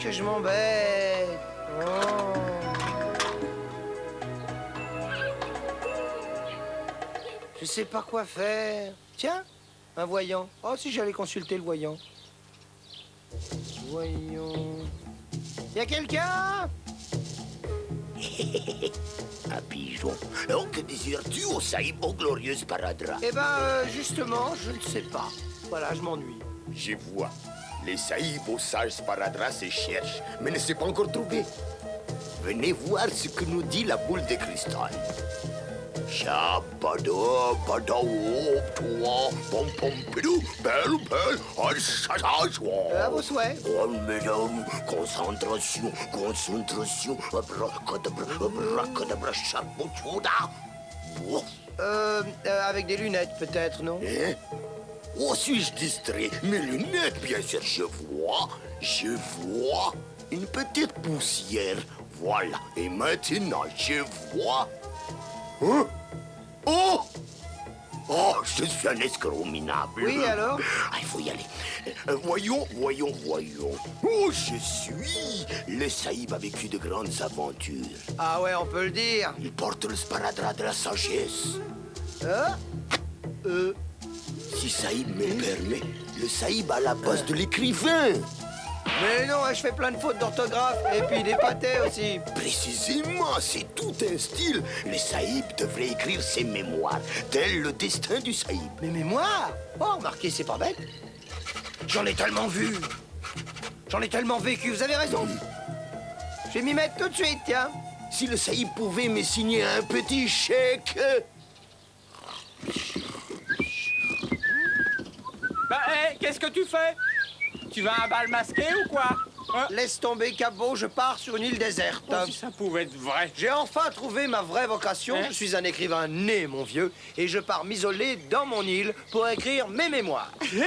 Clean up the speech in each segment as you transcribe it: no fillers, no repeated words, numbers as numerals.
que je m'embête. Oh. Je sais pas quoi faire. Tiens, un voyant. Oh, si j'allais consulter le voyant. Voyons. Y a quelqu'un? Un pigeon. Oh, que désires-tu au Saïb, au glorieux Sparadra? Eh ben, justement, je ne sais pas. Voilà, je m'ennuie. Je vois. Les Saïbs au sage Sparadra se cherchent, mais ne s'est pas encore trouvé. Venez voir ce que nous dit la boule de cristal. Shabada, bada, wop, toi, pom, pom, pidou, belle, belle, À vos souhaits. Oh, mesdames, concentration, concentration, abracadabra, abracadabra, charbouchouda. Oh. Avec des lunettes, peut-être, non? Hein? Oh, suis-je distrait? Mes lunettes, bien sûr, je vois une petite poussière. Voilà, et maintenant, je vois... Hein? Oh! Oh, je suis un escroc minable. Oui, alors? Ah, il faut y aller. Voyons. Oh, je suis le Saïb a vécu de grandes aventures. Ah ouais, on peut le dire. Il porte le Sparadra de la sagesse. Hein? Si Saïb me permet, le Saïb a la bosse de l'écrivain. Mais non, je fais plein de fautes d'orthographe. Et puis des pâtés aussi. Précisément, c'est tout un style. Le Saïb devrait écrire ses mémoires, tel le destin du Saïb. Mes mémoires? Oh, remarquez, c'est pas bête. J'en ai tellement vu. J'en ai tellement vécu, vous avez raison. Je vais m'y mettre tout de suite, tiens. Si le Saïb pouvait me signer un petit chèque... Bah, hé, qu'est-ce que tu fais? Tu vas à un bal masqué ou quoi? Hein? Laisse tomber, Cabot, je pars sur une île déserte. Oh, si ça pouvait être vrai. J'ai enfin trouvé ma vraie vocation. Hein? Je suis un écrivain né, mon vieux, et je pars m'isoler dans mon île pour écrire mes mémoires. Tu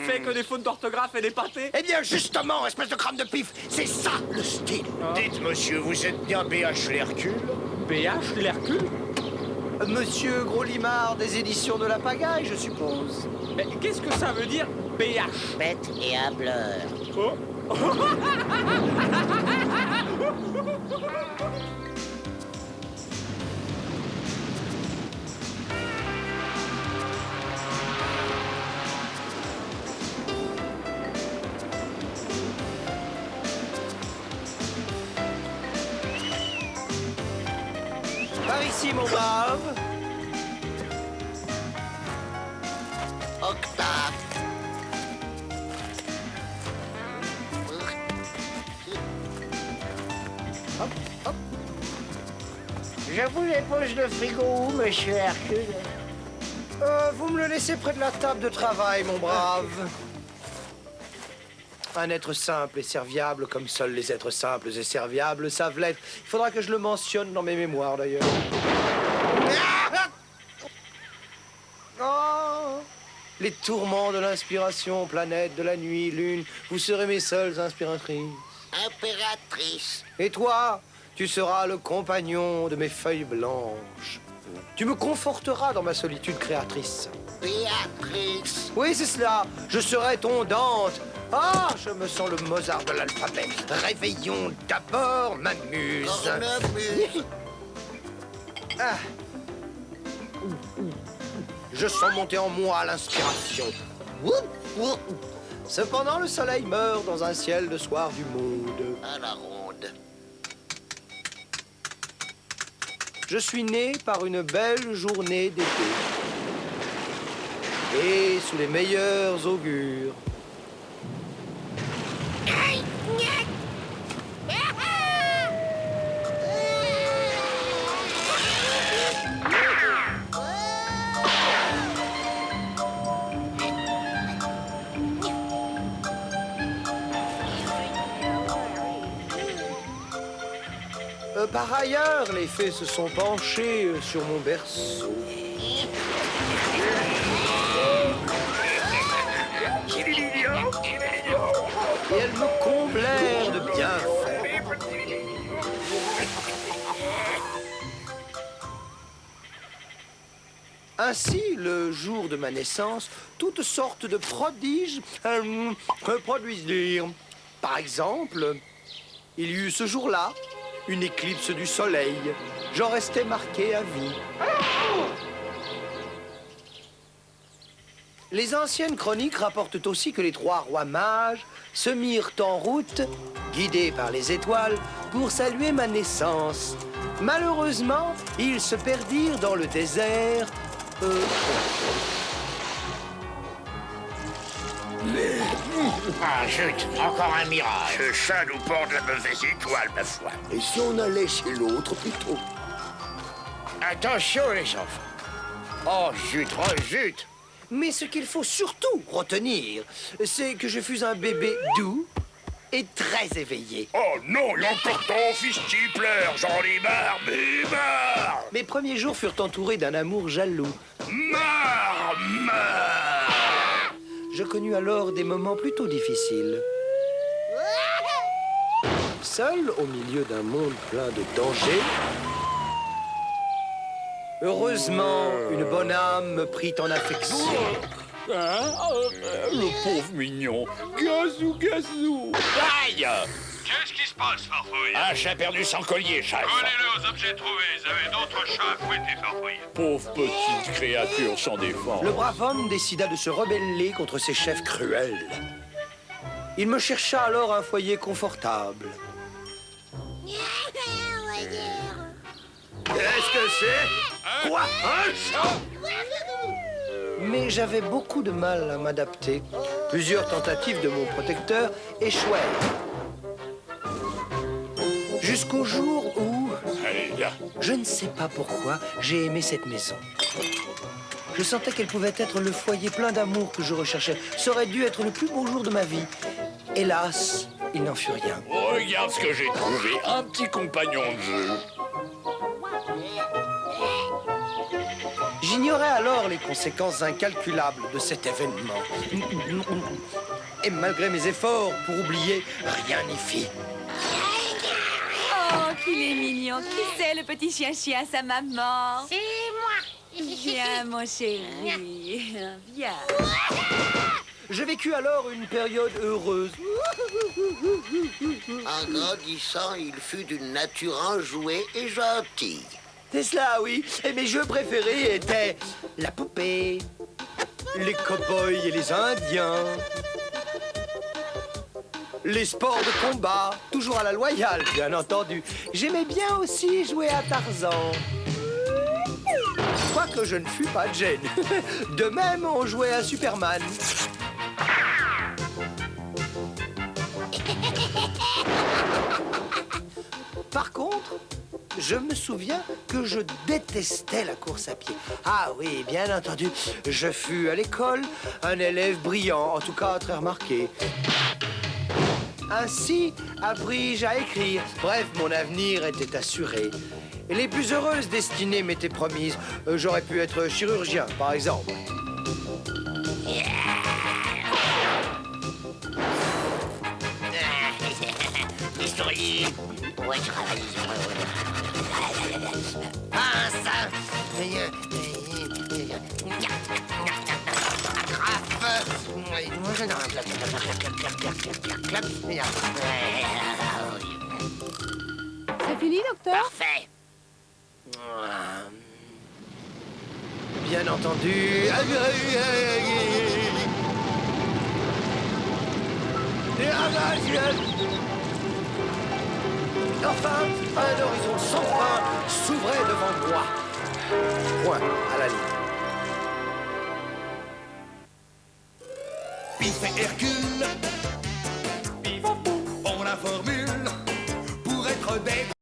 fais que des fautes d'orthographe et des pâtés? Eh bien, justement, espèce de crâne de pif, c'est ça le style. Dites, monsieur, vous êtes bien B.H. l'Hercule? BH, l'Hercule? Monsieur Gros-Limard des éditions de la Pagaille, je suppose. Mais qu'est-ce que ça veut dire, BH? Bête et hableur. Oh. Par ici, mon brave. Octave. Je vous dépose le frigo où, monsieur Hercule? Vous me le laissez près de la table de travail, mon brave. Un être simple et serviable, comme seuls les êtres simples et serviables savent l'être. Il faudra que je le mentionne dans mes mémoires, d'ailleurs. Oh, les tourments de l'inspiration, planète de la nuit, lune, vous serez mes seules inspiratrices. Impératrice. Et toi, tu seras le compagnon de mes feuilles blanches. Tu me conforteras dans ma solitude créatrice. Béatrice. Oui, c'est cela. Je serai ton Dante. Ah, je me sens le Mozart de l'alphabet. Réveillons d'abord ma muse. Cornemuse. Ah. Je sens monter en moi l'inspiration. Cependant, le soleil meurt dans un ciel de soir du monde. À la ronde. Je suis né par une belle journée d'été. Et sous les meilleurs augures. Par ailleurs, les fées se sont penchées sur mon berceau. Et elles me comblèrent de bienfaits. Ainsi, le jour de ma naissance, toutes sortes de prodiges produisirent. Par exemple, il y eut ce jour-là une éclipse du soleil. J'en restais marqué à vie. Les anciennes chroniques rapportent aussi que les 3 rois mages se mirent en route, guidés par les étoiles, pour saluer ma naissance. Malheureusement, ils se perdirent dans le désert. Ah, zut, encore un mirage. Ce chat nous porte la mauvaise étoile, ma foi. Et si on allait chez l'autre plutôt? Attention, les enfants. Oh, zut, Mais ce qu'il faut surtout retenir, c'est que je fus un bébé doux et très éveillé. Oh non, l'emportant, fils pleure, j'en ai marre, mais marre. Mes premiers jours furent entourés d'un amour jaloux. Marre. Je connus alors des moments plutôt difficiles. Seul au milieu d'un monde plein de dangers, heureusement, une bonne âme me prit en affection. Le pauvre mignon. Gazou. Aïe! Qu'est-ce qui se passe, Farfouille? Un chat perdu sans collier, chef. Collez-le aux objets trouvés. Vous avez d'autres chats à fouetter, Farfouille. Pauvre petite créature sans défense. Le brave homme décida de se rebeller contre ses chefs cruels. Il me chercha alors un foyer confortable. Qu'est-ce que c'est? Quoi? Un chat? Mais j'avais beaucoup de mal à m'adapter. Plusieurs tentatives de mon protecteur échouèrent. Jusqu'au jour où, Allez, là. je ne sais pas pourquoi, j'ai aimé cette maison. Je sentais qu'elle pouvait être le foyer plein d'amour que je recherchais. Ça aurait dû être le plus beau jour de ma vie. Hélas, il n'en fut rien. Regarde ce que j'ai trouvé. Un petit compagnon de jeu. J'ignorais alors les conséquences incalculables de cet événement. Et malgré mes efforts pour oublier, rien n'y fit. Oh, qu'il est mignon. Qui c'est le petit chien à sa maman? C'est moi. Viens, mon chéri. Viens. Je vécus alors une période heureuse. En grandissant, il fut d'une nature enjouée et gentille. C'est cela, oui. Et mes jeux préférés étaient la poupée, les cow-boys et les Indiens, les sports de combat, toujours à la loyale, bien entendu. J'aimais bien aussi jouer à Tarzan. Quoique je ne fus pas Jane. De même, on jouait à Superman. Par contre, je me souviens que je détestais la course à pied. Ah oui, bien entendu, je fus à l'école un élève brillant, en tout cas très remarqué. Ainsi appris-je à écrire. Bref, mon avenir était assuré. Et les plus heureuses destinées m'étaient promises. J'aurais pu être chirurgien, par exemple. Bistouri, pourrais travailler sur C'est fini, docteur? Parfait. Bien entendu. Enfin, un horizon sans fin s'ouvrait devant moi. Point à la ligne. Pif et Hercule, on la formule pour être des